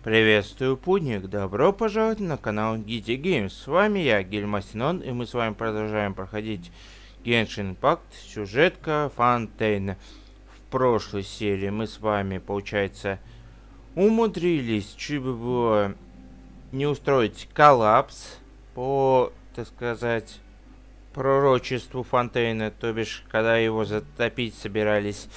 Приветствую, путник! Добро пожаловать на канал Гильдия. С вами я, Гильмасинон, и мы с вами продолжаем проходить Genshin Impact, сюжетка фонтейна. В прошлой серии мы с вами, получается, умудрились чуть бы было не устроить коллапс по, так сказать, пророчеству фонтейна, то бишь, когда его затопить собирались.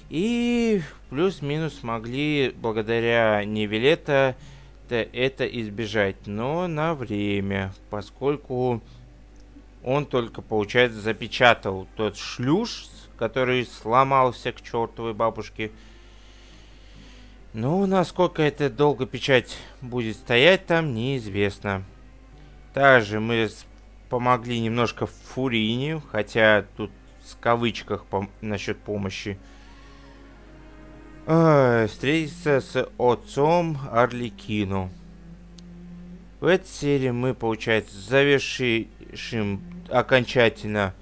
И плюс-минус смогли благодаря Невилета это избежать, но на время, поскольку он только, получается, запечатал тот шлюз, который сломался к чертовой бабушке. Ну, насколько это долго печать будет стоять там, неизвестно. Также мы помогли немножко Фурине, хотя тут в кавычках насчет помощи. Встретиться с отцом Арлекино. В этой серии мы, получается, завершим окончательно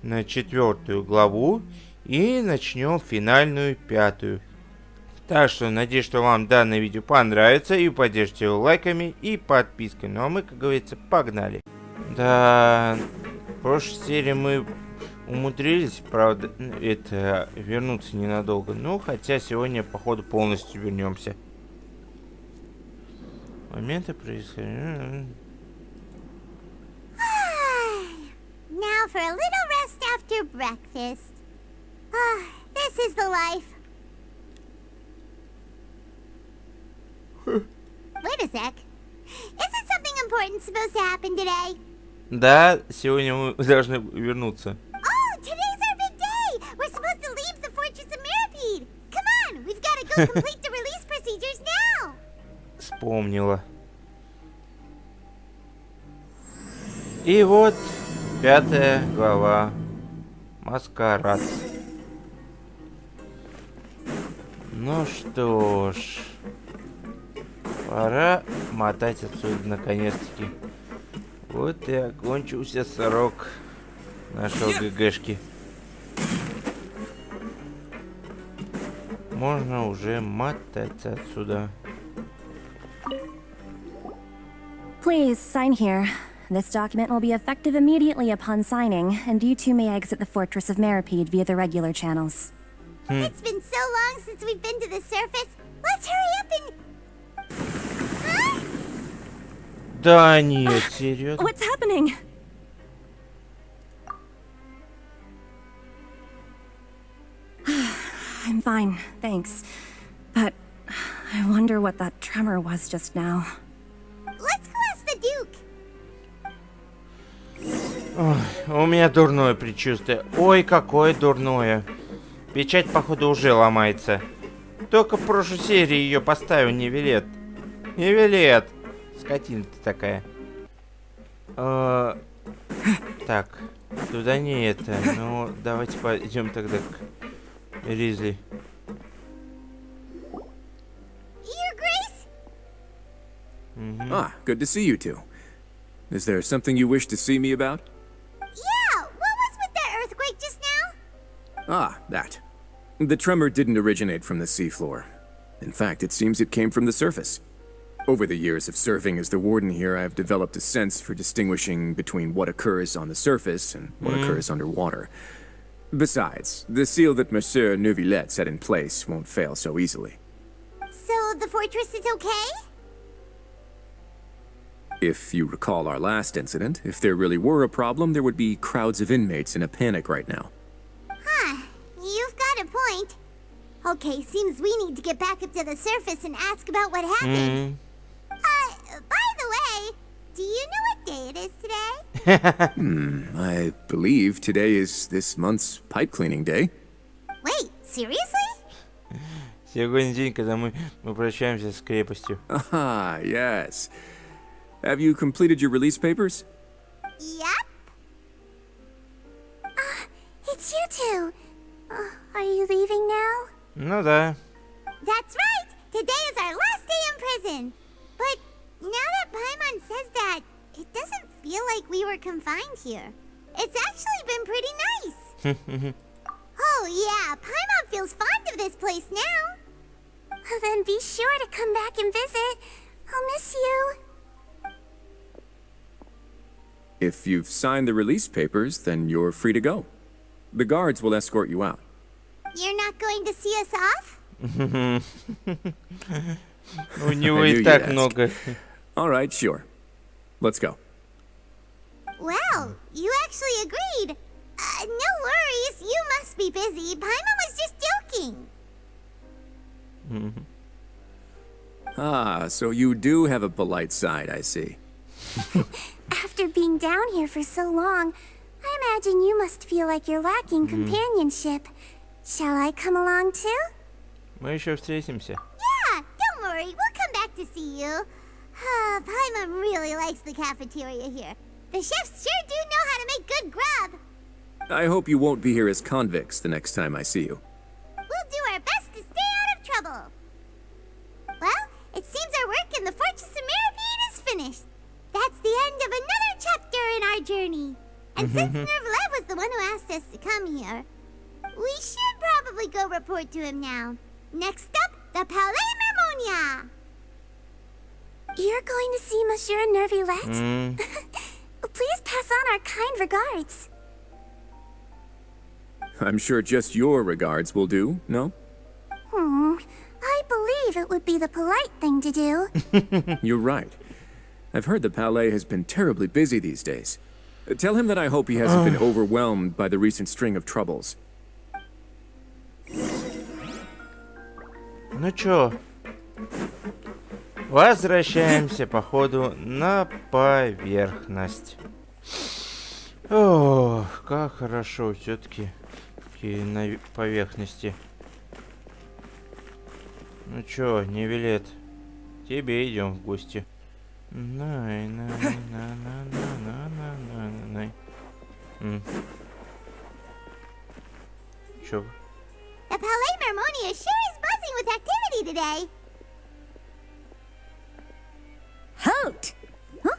на 4-ю главу и начнем финальную 5-ю. Так что надеюсь, что вам данное видео понравится, и поддержите его лайками и подпиской. Ну а мы, как говорится, погнали. Да, в прошлой серии мы умудрились, правда, это вернуться ненадолго. Ну, хотя сегодня, походу, полностью вернемся. Моменты происходят. Now for a little rest after breakfast. This is the life. Wait a sec. Isn't something important supposed to happen today? Да, сегодня мы должны вернуться. Today's our big day! We're supposed to leave the Fortress of Mirapede! Come on! We've got to go complete the release procedures now! Вспомнила. И вот 5-я глава. Маскарад. Ну что ж. Пора мотать отсюда наконец-таки. Вот и окончился срок нашего ГГшки. Можно уже мотаться отсюда. Please sign here. This document will be effective immediately upon signing, and you two may exit the Fortress of Mirapede via the regular channels. It's been so long since we've been to the surface. Let's hurry up and... Huh? Да нет, серьезно. What's happening? I'm fine, thanks. But I wonder what that tremor was just now. Let's go ask the Duke. Ой, у меня дурное предчувствие. Ой, какое дурное. Печать, походу, уже ломается. Только в прошлой серии ее поставил Невилет. Невилет! Скотина ты такая. Так, туда не это. Ну, давайте пойдем тогда к Ризли. Your Grace? Good to see you two. Is there something you wish to see me about? Yeah, what was with that earthquake just now? That. The tremor didn't originate from the seafloor. In fact, it seems it came from the surface. Over the years of serving as the warden here, I've developed a sense for distinguishing between what occurs on the surface and what occurs underwater. Besides, the seal that Monsieur Neuvillette set in place won't fail so easily. So the fortress is okay? If you recall our last incident, if there really were a problem, there would be crowds of inmates in a panic right now. You've got a point. Okay, seems we need to get back up to the surface and ask about what happened. By the way, do you know what day it is today? I believe today is this month's pipe cleaning day. Wait, seriously? Сегодня день, когда мы прощаемся с крепостью. Yes. Have you completed your release papers? Yep. It's you two. Are you leaving now? Ну да. That's right! Today is our last day in prison! But now that Paimon says that, it doesn't feel like we were confined here. It's actually been pretty nice! Oh yeah, Paimon feels fond of this place now! Then be sure to come back and visit. I'll miss you. If you've signed the release papers, then you're free to go. The guards will escort you out. You're not going to see us off? У него I knew и you'd так ask. много. All right, sure. Let's go. Well, you actually agreed. No worries, you must be busy. Paimon was just joking. Ah, so you do have a polite side, I see. After being down here for so long, I imagine you must feel like you're lacking companionship. Shall I come along too? Мы еще встретимся. Yeah, don't worry, we'll come back to see you. Paimon really likes the cafeteria here. The chefs sure do know how to make good grub. I hope you won't be here as convicts the next time I see you. We'll do our best to stay out of trouble. Well, it seems our work in the Fortress of Mirapede is finished. That's the end of another chapter in our journey. And since Nervlev was the one who asked us to come here, we should probably go report to him now. Next up, the Palais Mermonia. You're going to see Monsieur Nervlev? Please pass on our kind regards. I'm sure just your regards will do, no? I believe it would be the polite thing to do. You're right. I've heard the Palais has been terribly busy these days. Tell him that I hope he hasn't been overwhelmed by the recent string of troubles. Ну чё, возвращаемся по ходу на поверхность. Ох, как хорошо все-таки на поверхности. Ну чё, Невилет, тебе идем в гости. Чё? The Palais Mermonia sure is buzzing with activity today. Halt! Huh?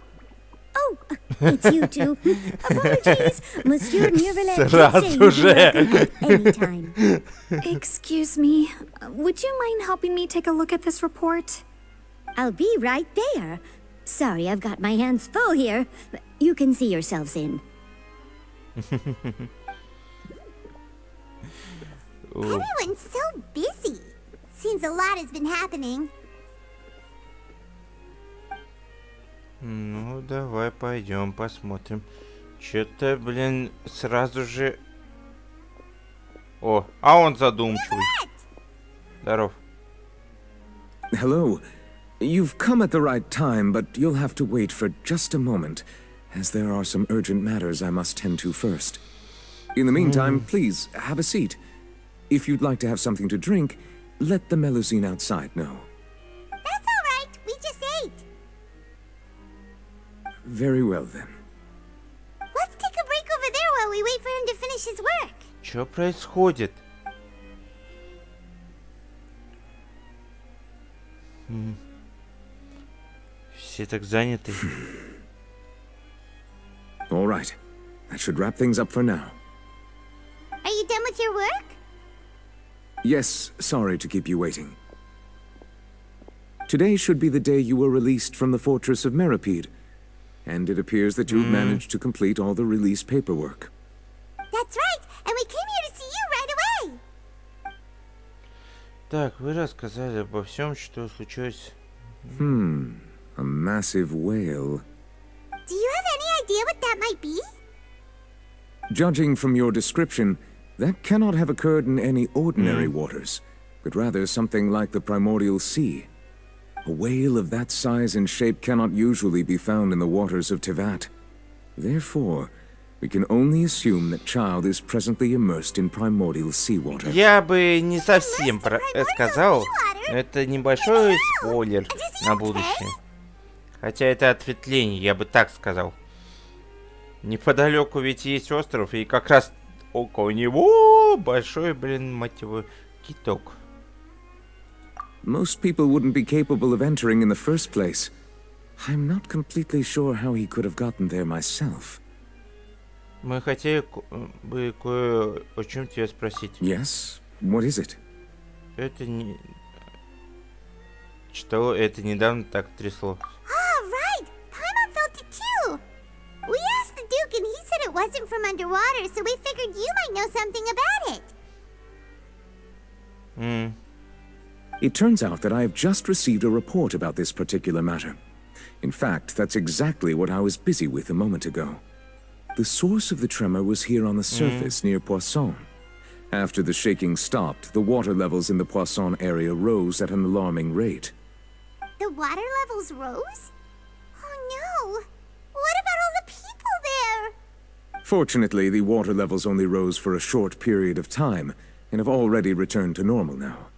Oh, it's you two. Apologies, Monsieur Nervlev did say Сразу you'd be же. welcome anytime. Excuse me, would you mind helping me take a look at this report? I'll be right there. Sorry, I've got my hands full here. You can see yourselves in. Everyone's so busy. Seems a lot has been happening. Ну, давай пойдем посмотрим. Че-то, блин, сразу же... О, а он задумчивый. Здоров. Hello. You've come at the right time, but you'll have to wait for just a moment, as there are some urgent matters I must tend to first. In the meantime, please, have a seat. If you'd like to have something to drink, let the Melusine outside know. That's all right. We just ate. Very well, then. Let's take a break over there while we wait for him to finish his work. Что происходит? Все так заняты. All right. That should wrap things up for now. Are you done with your work? Yes, sorry to keep you waiting. Today should be the day you were released from the Fortress of Mirapede, and it appears that you've managed to complete all the release paperwork. That's right. And we came here to see you right away. Так, вы рассказали обо всем, что случилось. A massive whale. Do you have any idea what that might be? Judging from your description, that cannot have occurred in any ordinary waters, but rather something like the primordial sea. A whale of that size and shape cannot usually be found in the waters of Tevat. Therefore, we can only assume that child is presently immersed in primordial seawater. Я бы не совсем сказал, но это небольшой спойлер на будущее. Хотя это ответвление, я бы так сказал. Неподалеку ведь есть остров, и как раз около него большой, блин, мать его, киток. Most people wouldn't be capable of entering in the first place. I'm not completely sure how he could have gotten there myself. Мы хотели бы кое о чем тебя спросить. Yes? What is it? Это не... что это недавно так трясло. Ah, right. Paimon felt it too. We asked the Duke and he said it wasn't from underwater, so we figured you might know something about it. It turns out that I have just received a report about this particular matter. In fact, that's exactly what I was busy with a moment ago. The source of the tremor was here on the surface near Poisson. After the shaking stopped, the water levels in the Poisson area rose at an alarming rate. The water levels rose? Oh no. What about all the people there? Fortunately, the water levels only rose for a short period of time and have already returned to normal now.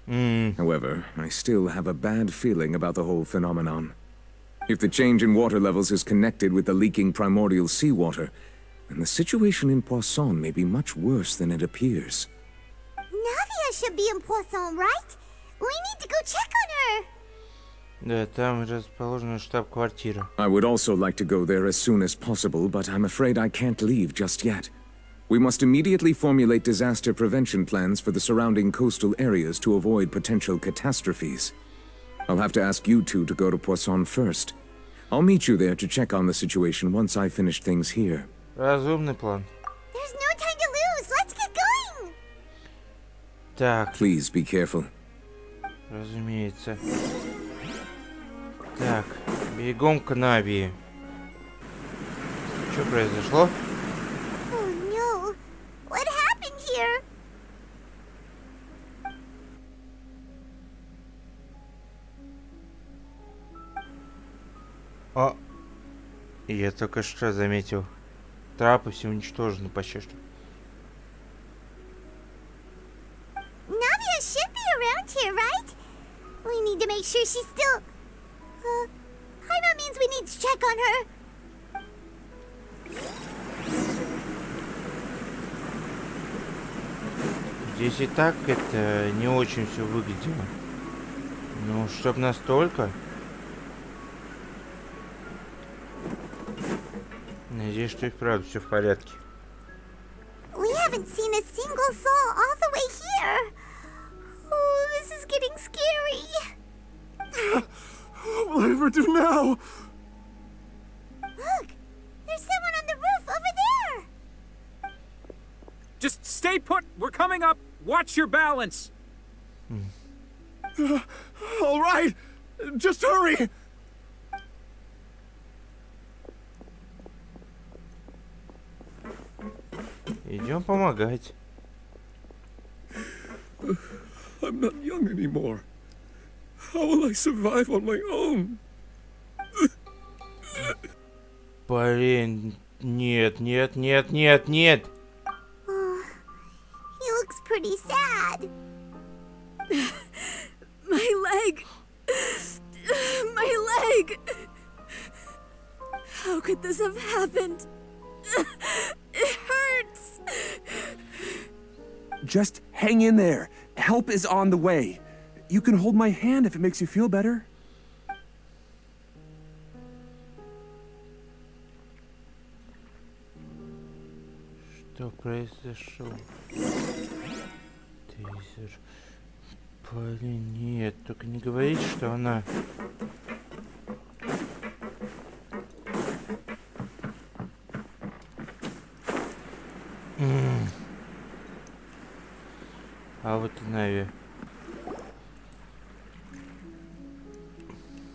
However, I still have a bad feeling about the whole phenomenon. If the change in water levels is connected with the leaking primordial seawater, then the situation in Poisson may be much worse than it appears. Navia should be in Poisson, right? We need to go check on her. Да, там расположена штаб-квартира. I would also like to go there as soon as possible, but I'm afraid I can't leave just yet. We must immediately formulate disaster prevention plans for the surrounding coastal areas to avoid potential catastrophes. I'll have to ask you two to go to Poisson first. I'll meet you there to check on the situation once I finish things here. Разумный план. There's no time to lose. Let's get going. Так, Please be careful. разумеется. Так, бегом к Навии. Что произошло? Oh no. What happened here? О, я только что заметил. Трапы все уничтожены почти что. Navia should be around here, right? We need to make sure she's still... Paimon means we need to check on her. Здесь и так это не очень все выглядело. Ну, чтоб настолько. Надеюсь, что и вправду все в порядке. We haven't seen a single soul all the way here. Oh, this is getting scary. What will I ever do now? Look, there's someone on the roof over there. Just stay put. We're coming up. Watch your balance. All right, just hurry. Идем помогать. I'm not young anymore. How will I survive on my own? Блин, нет, нет, нет, нет, нет. He looks pretty sad. My leg! My leg! How could this have happened? It hurts! Just hang in there. Help is on the way. You can hold my hand if it makes you feel better. Что произошло? Тейзер. Блин, нет, только не говорите, что она... А вот и Нави.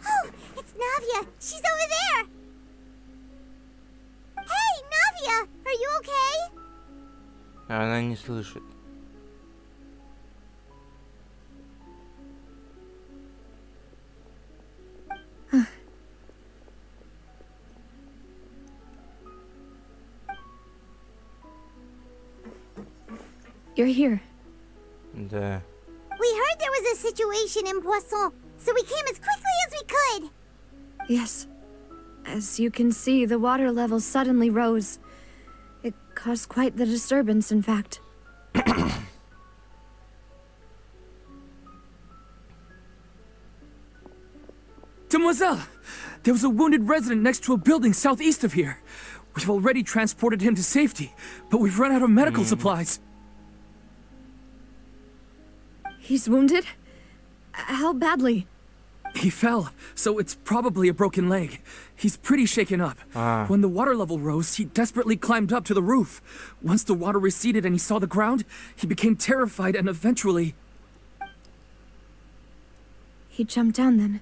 Oh, it's Navia. She's over there. Hey, Navia, are you okay? Она не слышит. You're here. Да. We heard there was a situation in Poisson, so we came as quickly as we could. Yes. As you can see, the water levels suddenly rose. It caused quite the disturbance, in fact. Demoiselle! There was a wounded resident next to a building southeast of here. We've already transported him to safety, but we've run out of medical supplies. He's wounded? How badly? He fell, so it's probably a broken leg. He's pretty shaken up. When the water level rose, he desperately climbed up to the roof. Once the water receded and he saw the ground, he became terrified and eventually... He jumped down then.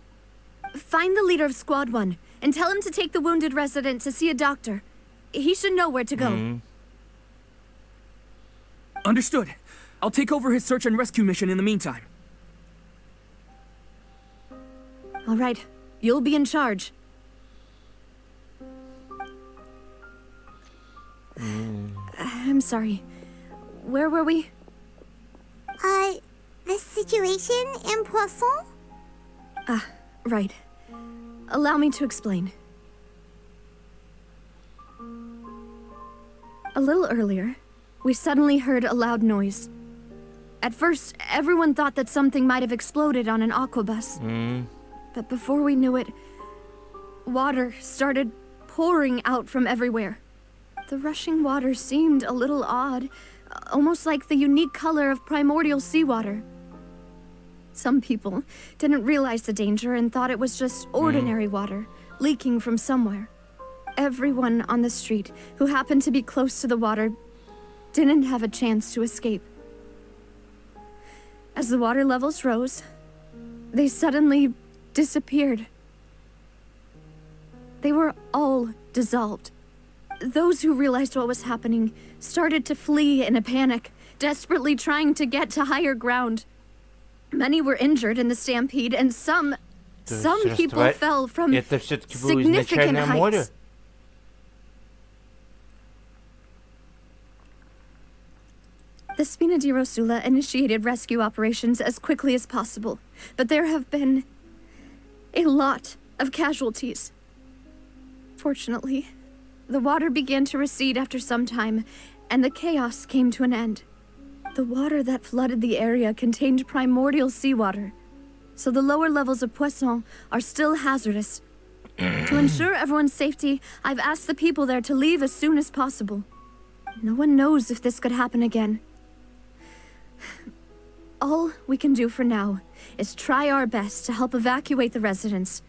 Find the leader of Squad 1 and tell him to take the wounded resident to see a doctor. He should know where to go. Understood. I'll take over his search and rescue mission in the meantime. All right, you'll be in charge. I'm sorry. Where were we? The situation in Poisson? Ah, right. Allow me to explain. A little earlier, we suddenly heard a loud noise. At first, everyone thought that something might have exploded on an aquabus. But before we knew it, water started pouring out from everywhere. The rushing water seemed a little odd, almost like the unique color of primordial seawater. Some people didn't realize the danger and thought it was just ordinary water leaking from somewhere. Everyone on the street who happened to be close to the water didn't have a chance to escape. As the water levels rose, they suddenly disappeared. They were all dissolved. Those who realized what was happening started to flee in a panic, desperately trying to get to higher ground. Many were injured in the stampede, and some people fell from significant heights. The Spina di Rosula initiated rescue operations as quickly as possible, but there have been a lot of casualties. Fortunately, the water began to recede after some time, and the chaos came to an end. The water that flooded the area contained primordial seawater, so the lower levels of Poisson are still hazardous. To ensure everyone's safety, I've asked the people there to leave as soon as possible. No one knows if this could happen again. All we can do for now is try our best to help evacuate the residents.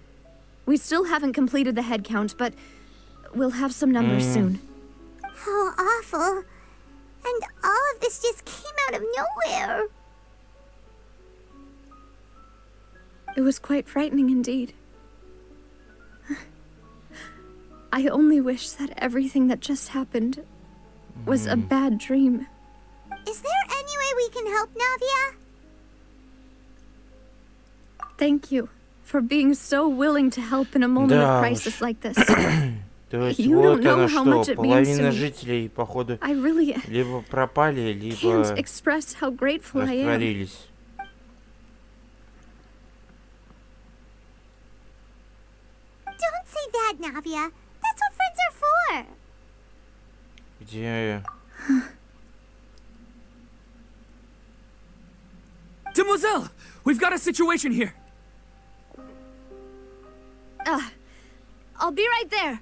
We still haven't completed the head count, but we'll have some numbers soon. How awful. And all of this just came out of nowhere. It was quite frightening indeed. I only wish that everything that just happened was a bad dream. Is there any way we can help, Navia? Thank you for being so willing to help in a moment of crisis like this. То есть You вот don't know оно how что, much it means to половина me. жителей, походу, I really либо пропали, либо can't express how grateful I am. растворились. Don't say that, Navia. That's what friends are for. Где... Demoiselle! We've got a situation here! I'll be right there.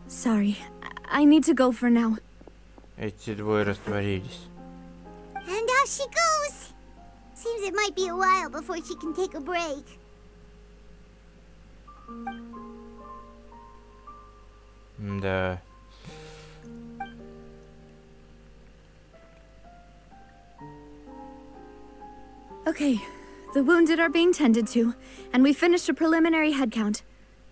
Sorry, I need to go for now. Эти двое растворились. And off she goes. Seems it might be a while before she can take a break. Да. Okay, the wounded are being tended to, and we finished a preliminary head count.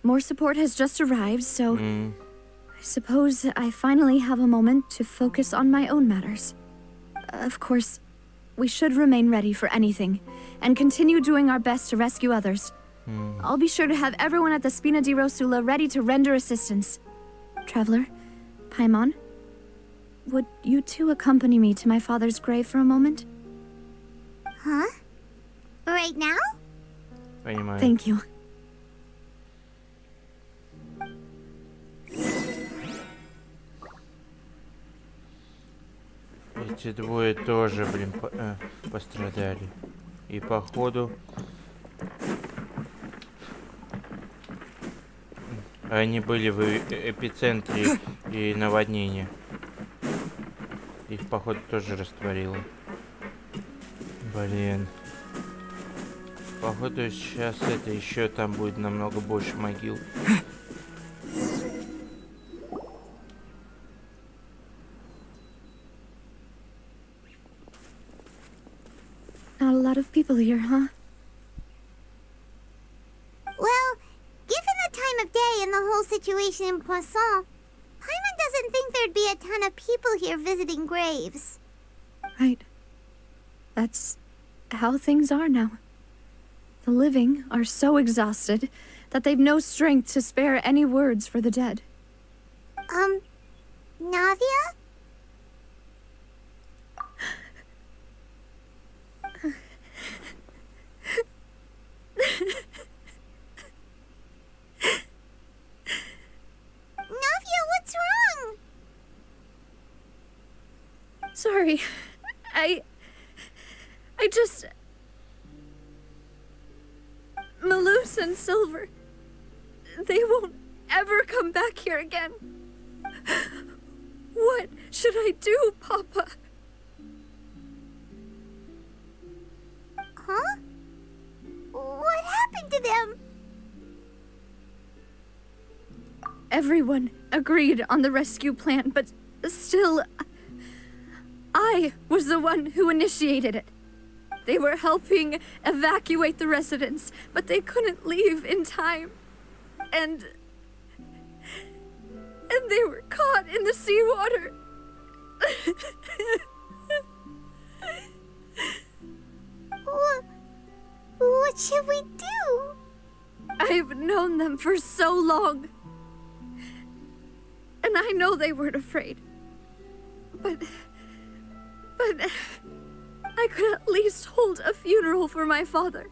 More support has just arrived, so I suppose I finally have a moment to focus on my own matters. Of course, we should remain ready for anything, and continue doing our best to rescue others. I'll be sure to have everyone at the Spina di Rosula ready to render assistance. Traveler, Paimon, would you two accompany me to my father's grave for a moment? Huh? Right now? Понимаю. Thank you. Эти двое тоже, блин, пострадали. И походу... Они были в эпицентре и наводнения. Их, походу, тоже растворило. Блин. Походу сейчас это еще там будет намного больше могил. Not a lot of people here, huh? Well, given the time of day and the whole situation in Poisson, Paimon doesn't think there'd be a ton of people here visiting graves. Right. That's how things are now. The living are so exhausted that they've no strength to spare any words for the dead. Navia? Navia, what's wrong? Sorry. I just... Malus and Silver. They won't ever come back here again. What should I do, Papa? Huh? What happened to them? Everyone agreed on the rescue plan, but still... I was the one who initiated it. They were helping evacuate the residents, but they couldn't leave in time. And they were caught in the seawater. What should we do? I've known them for so long. And I know they weren't afraid. But I could at least hold a funeral for my father.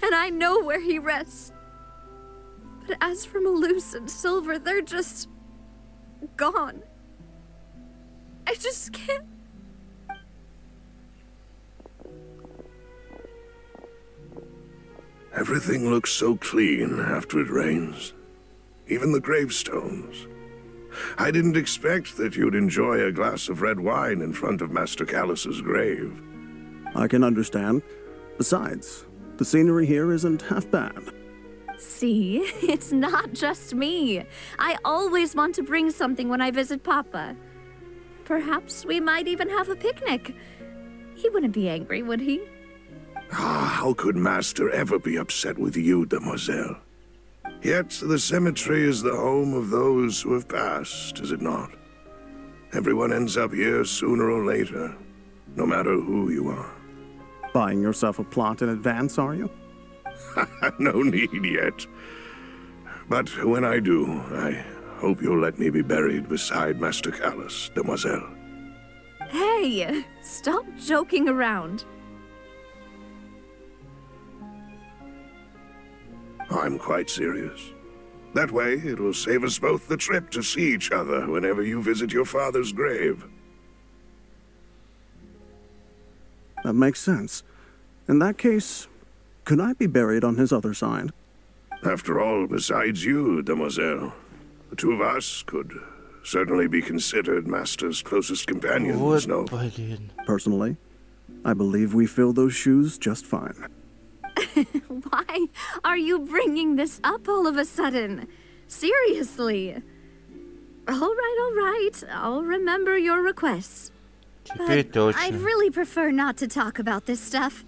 And I know where he rests. But as for Malus and Silver, they're just... gone. I just can't... Everything looks so clean after it rains. Even the gravestones. I didn't expect that you'd enjoy a glass of red wine in front of Master Callus's grave. I can understand. Besides, the scenery here isn't half bad. See, it's not just me. I always want to bring something when I visit Papa. Perhaps we might even have a picnic. He wouldn't be angry, would he? How could Master ever be upset with you, Demoiselle? Yet the cemetery is the home of those who have passed, is it not? Everyone ends up here sooner or later, no matter who you are. Buying yourself a plot in advance, are you? No need yet. But when I do, I hope you'll let me be buried beside Master Callus, Demoiselle. Hey, stop joking around. I'm quite serious. That way, it will save us both the trip to see each other whenever you visit your father's grave. That makes sense. In that case, could I be buried on his other side? After all, besides you, Demoiselle, the two of us could certainly be considered Master's closest companions, no? Personally, I believe we fill those shoes just fine. Why are you bringing this up all of a sudden? Seriously. All right. I'll remember your requests. But I'd really prefer not to talk about this stuff.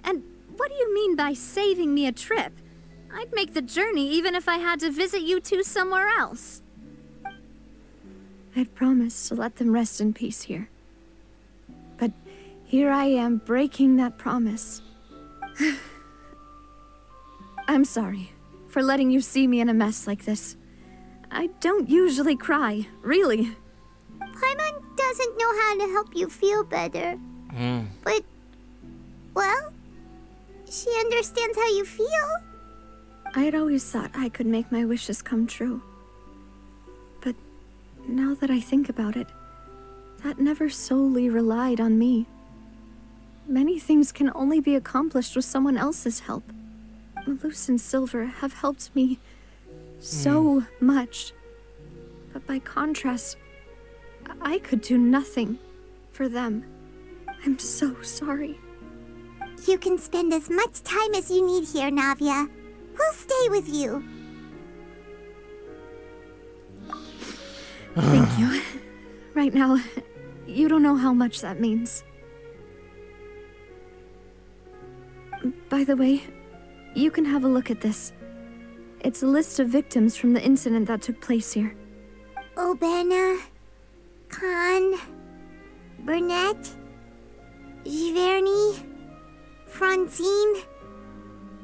And what do you mean by saving me a trip? I'd make the journey even if I had to visit you two somewhere else. I'd promised to let them rest in peace here. But here I am breaking that promise. I'm sorry for letting you see me in a mess like this. I don't usually cry, really. Paimon doesn't know how to help you feel better. But, well, she understands how you feel. I had always thought I could make my wishes come true. But now that I think about it, that never solely relied on me. Many things can only be accomplished with someone else's help. Malus and Silver have helped me so much. But by contrast, I could do nothing for them. I'm so sorry. You can spend as much time as you need here, Navia. We'll stay with you. Thank you. Right now, you don't know how much that means. By the way, you can have a look at this. It's a list of victims from the incident that took place here. Obena, Khan, Burnett, Giverny, Francine,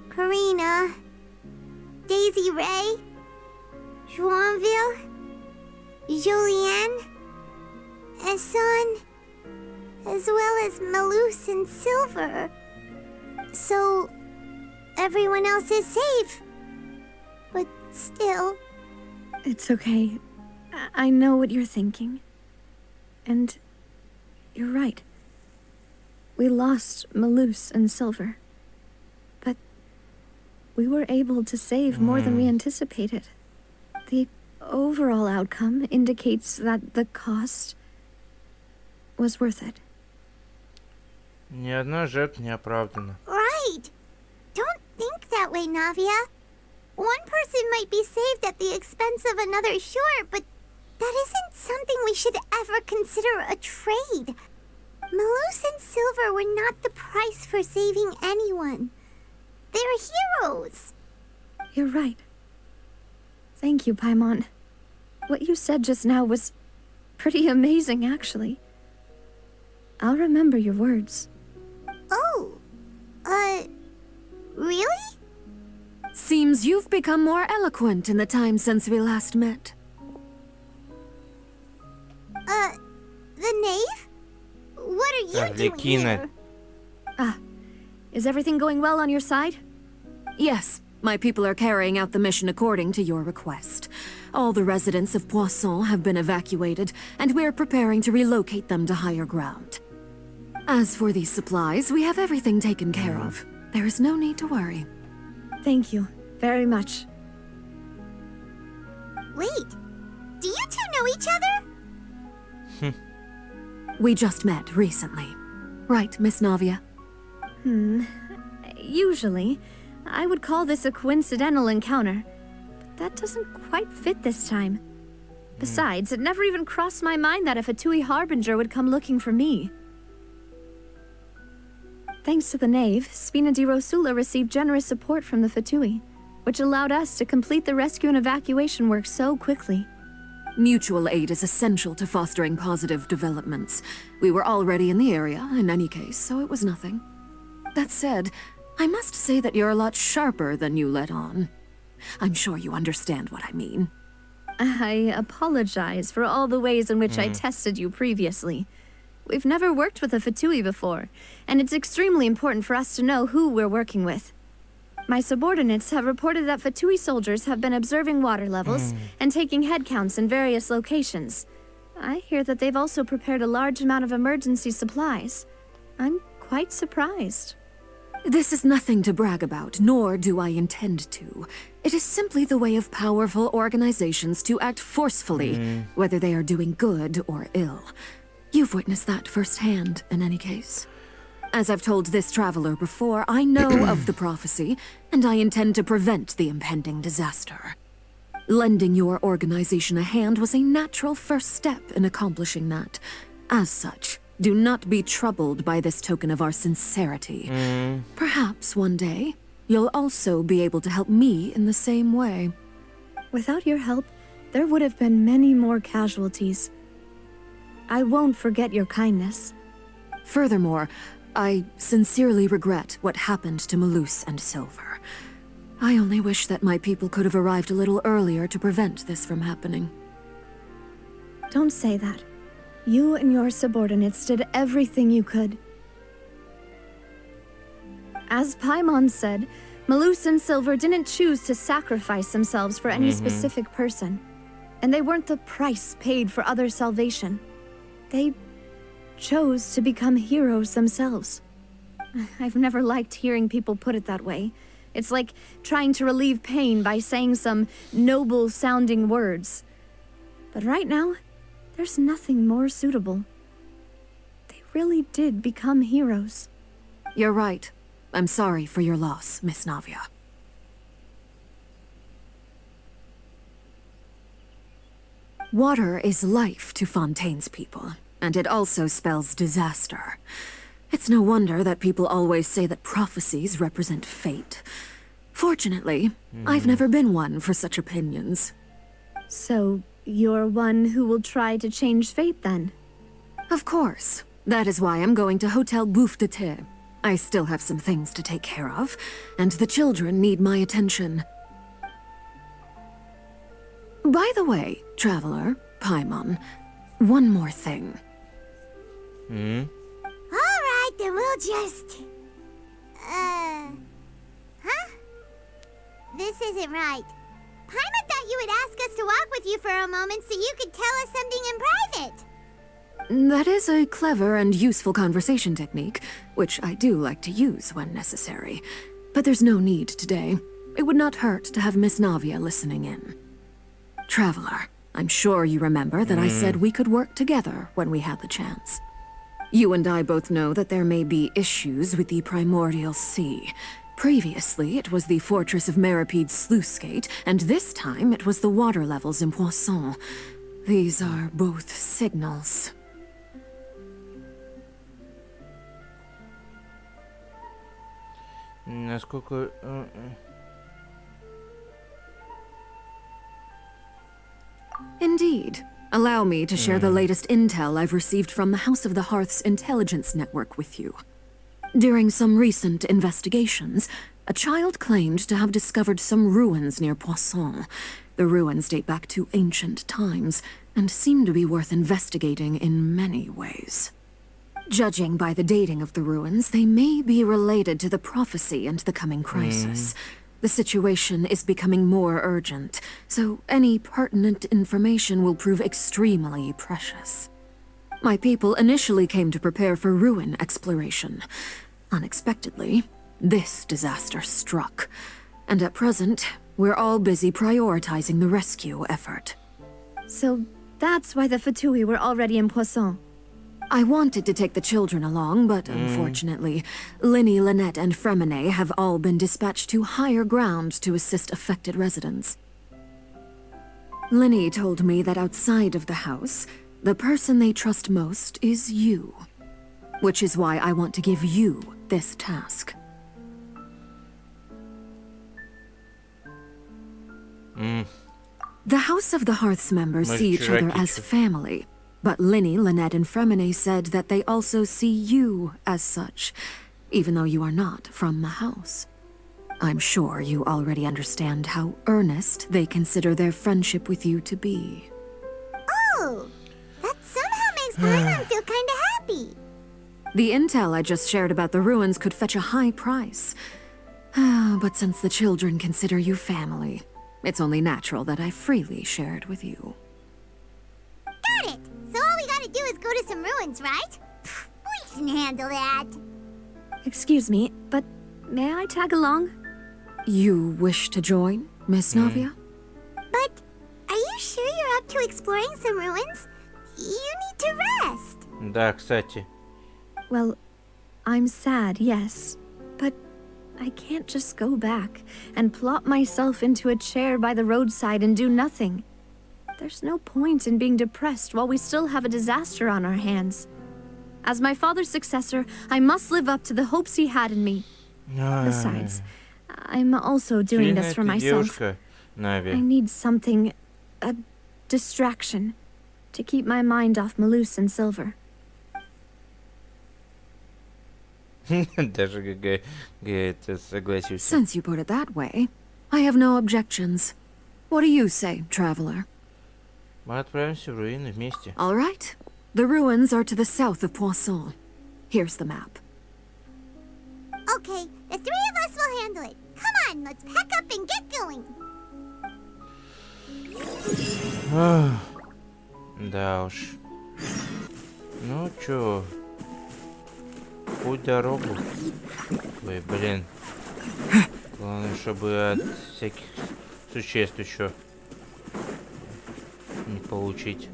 Karina, Daisy Ray, Joinville, Julianne, Esson, as well as Malus and Silver. So, everyone else is safe. But still... It's okay. I know what you're thinking. And you're right. We lost Malus and Silver. But we were able to save more than we anticipated. The overall outcome indicates that the cost was worth it. Ни одна жертва не оправдана. Right. Don't think that way, Navia. One person might be saved at the expense of another, sure, but that isn't something we should ever consider a trade. Malus and Silver were not the price for saving anyone. They're heroes. You're right. Thank you, Paimon. What you said just now was pretty amazing, actually. I'll remember your words. Oh, really? Seems you've become more eloquent in the time since we last met. The knave? What are you doing here? Is everything going well on your side? Yes, my people are carrying out the mission according to your request. All the residents of Poisson have been evacuated, and we're preparing to relocate them to higher ground. As for these supplies, we have everything taken care of. There is no need to worry. Thank you very much. Wait, do you two know each other? We just met recently. Right, Miss Navia? Usually, I would call this a coincidental encounter. But that doesn't quite fit this time. Besides, it never even crossed my mind that a Fatui Harbinger would come looking for me. Thanks to the Knave, Spina di Rosula received generous support from the Fatui, which allowed us to complete the rescue and evacuation work so quickly. Mutual aid is essential to fostering positive developments. We were already in the area, in any case, so it was nothing. That said, I must say that you're a lot sharper than you let on. I'm sure you understand what I mean. I apologize for all the ways in which I tested you previously. We've never worked with a Fatui before, and it's extremely important for us to know who we're working with. My subordinates have reported that Fatui soldiers have been observing water levels and taking head counts in various locations. I hear that they've also prepared a large amount of emergency supplies. I'm quite surprised. This is nothing to brag about, nor do I intend to. It is simply the way of powerful organizations to act forcefully, whether they are doing good or ill. You've witnessed that firsthand, in any case. As I've told this traveler before, I know of the prophecy, and I intend to prevent the impending disaster. Lending your organization a hand was a natural first step in accomplishing that. As such, do not be troubled by this token of our sincerity. Perhaps one day, you'll also be able to help me in the same way. Without your help, there would have been many more casualties. I won't forget your kindness. Furthermore, I sincerely regret what happened to Malus and Silver. I only wish that my people could have arrived a little earlier to prevent this from happening. Don't say that. You and your subordinates did everything you could. As Paimon said, Malus and Silver didn't choose to sacrifice themselves for any specific person. And they weren't the price paid for other salvation. They chose to become heroes themselves. I've never liked hearing people put it that way. It's like trying to relieve pain by saying some noble-sounding words. But right now, there's nothing more suitable. They really did become heroes. You're right. I'm sorry for your loss, Miss Navia. Water is life to Fontaine's people, and it also spells disaster. It's no wonder that people always say that prophecies represent fate. Fortunately, I've never been one for such opinions. So, you're one who will try to change fate then? Of course. That is why I'm going to Hotel Bouffe de Thé. I still have some things to take care of, and the children need my attention. By the way, Traveler, Paimon, one more thing. Alright, then we'll just... Huh? This isn't right. Paimon thought you would ask us to walk with you for a moment so you could tell us something in private. That is a clever and useful conversation technique, which I do like to use when necessary. But there's no need today. It would not hurt to have Miss Navia listening in. Traveler, I'm sure you remember that I said we could work together when we had the chance. You and I both know that there may be issues with the Primordial Sea. Previously, it was the fortress of Maripede's sluice gate, and this time it was the water levels in Poisson. These are both signals. Насколько... Indeed. Allow me to share the latest intel I've received from the House of the Hearth's intelligence network with you. During some recent investigations, a child claimed to have discovered some ruins near Poisson. The ruins date back to ancient times, and seem to be worth investigating in many ways. Judging by the dating of the ruins, they may be related to the prophecy and the coming crisis. The situation is becoming more urgent, so any pertinent information will prove extremely precious. My people initially came to prepare for ruin exploration. Unexpectedly, this disaster struck, and at present, we're all busy prioritizing the rescue effort. So, that's why the Fatui were already in Poisson. I wanted to take the children along, but unfortunately, Linny, Lynette, and Fremine have all been dispatched to higher ground to assist affected residents. Linny told me that outside of the house, the person they trust most is you. Which is why I want to give you this task. The House of the Hearth's members see each other as family. But Linny, Lynette, and Fremine said that they also see you as such, even though you are not from the house. I'm sure you already understand how earnest they consider their friendship with you to be. Oh, that somehow makes Paimon feel kinda happy. The intel I just shared about the ruins could fetch a high price. But since the children consider you family, it's only natural that I freely share it with you. Got it! So all we gotta do is go to some ruins, right? We can handle that. Excuse me, but may I tag along? You wish to join, Miss Navia? But are you sure you're up to exploring some ruins? You need to rest. Да, кстати. Well, I'm sad, yes. But I can't just go back and plop myself into a chair by the roadside and do nothing. There's no point in being depressed while we still have a disaster on our hands. As my father's successor, I must live up to the hopes he had in me. Besides, I'm also doing this for myself. I need something, a distraction, to keep my mind off Malus and Silver. Даже это согласился. Since you put it that way, I have no objections. What do you say, traveler? Мы отправимся в руины вместе. All right. The ruins are to the south of Poisson. Here's the map. Okay, the three of us will handle it. Come on, let's pack up and get going. Да уж. Ну чё? Путь дорогу. Ой, блин. Главное, чтобы от всяких существ еще не получить.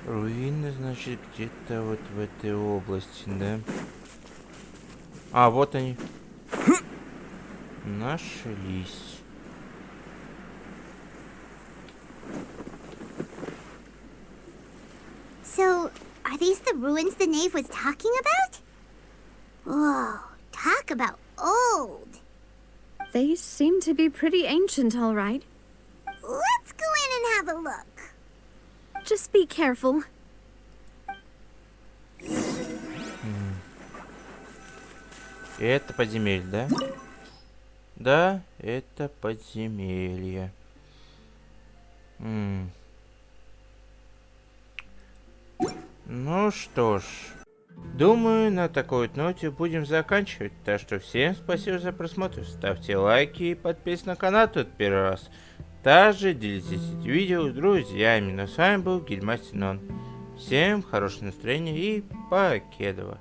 Руины, значит, где-то вот в этой области, да? А, вот они. нашлись. So, are these the ruins the knave was talking about? Whoa, talk about old. They seem to be pretty ancient, all right. Let's go in and have a look. Just be careful. Это подземелье, да? Да, это подземелье. Ну что ж, думаю, на такой вот ноте будем заканчивать. Так что всем спасибо за просмотр. Ставьте лайки и подписывайтесь на канал тут первый раз. Также делитесь этим видео с друзьями. Но с вами был Гильмастер. Всем хорошего настроения и покедова.